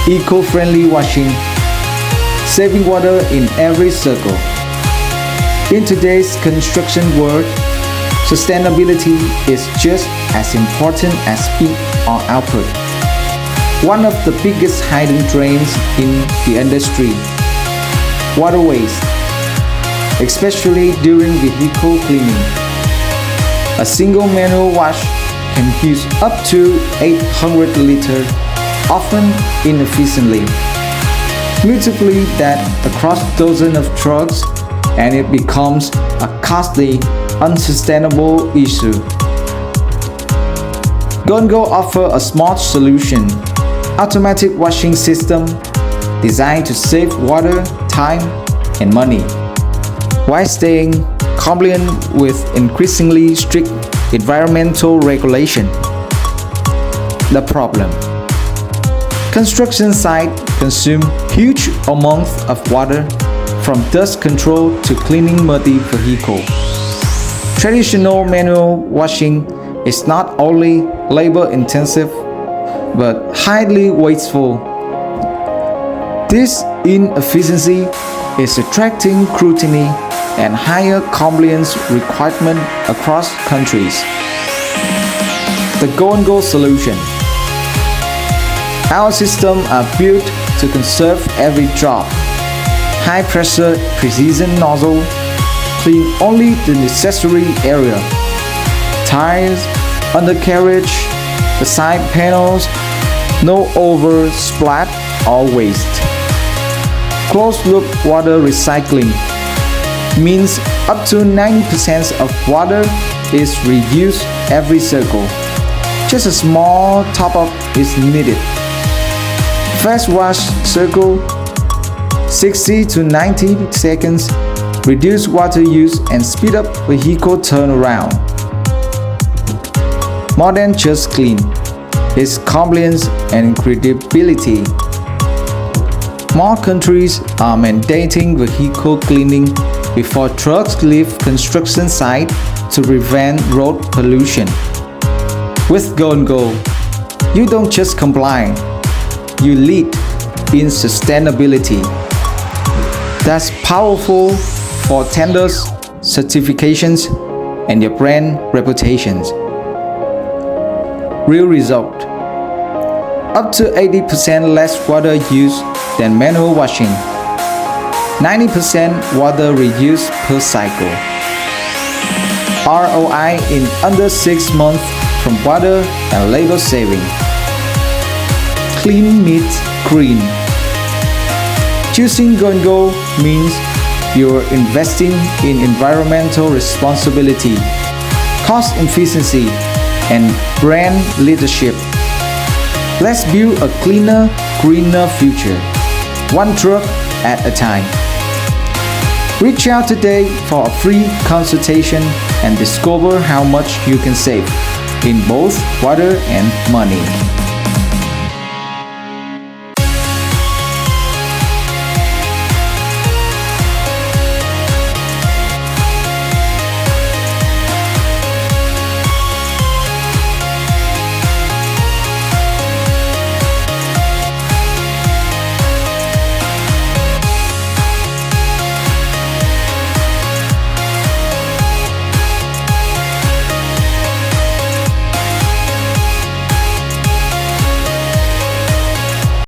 eco-friendly washing, saving water in every circle. In today's construction world, sustainability is just as important as speed or output. One of the biggest hidden drains in the industry, water waste, especially during vehicle cleaning. A single manual wash can use up to 800 liters, often inefficiently. Multiply that across dozens of trucks and it becomes a costly, unsustainable issue. Go&Go offers a smart solution, automatic washing system designed to save water, time, and money, while staying compliant with increasingly strict environmental regulation. The problem: construction sites consume huge amounts of water, from dust control to cleaning muddy vehicles. Traditional manual washing is not only labor-intensive but highly wasteful. This inefficiency is attracting scrutiny and higher compliance requirements across countries. The Go&Go solution: our systems are built to conserve every drop. High pressure precision nozzle clean only the necessary area. Tires, undercarriage, the side panels, no oversplat or waste. Closed loop water recycling means up to 90% of water is reused every circle. Just a small top-up is needed. Fast wash circle, 60 to 90 seconds, reduce water use and speed up vehicle turnaround. More than just clean, it's compliance and credibility. More countries are mandating vehicle cleaning before trucks leave construction site to prevent road pollution. With Go&Go, you don't just comply, you lead in sustainability. That's powerful for tenders, certifications, and your brand reputations. Real result: up to 80% less water used than manual washing, 90% water reuse per cycle. ROI in under 6 months from water and labor saving. Clean meets green. Choosing Go&Go means you're investing in environmental responsibility, cost efficiency, and brand leadership. Let's build a cleaner, greener future, one truck at a time. Reach out today for a free consultation and discover how much you can save in both water and money.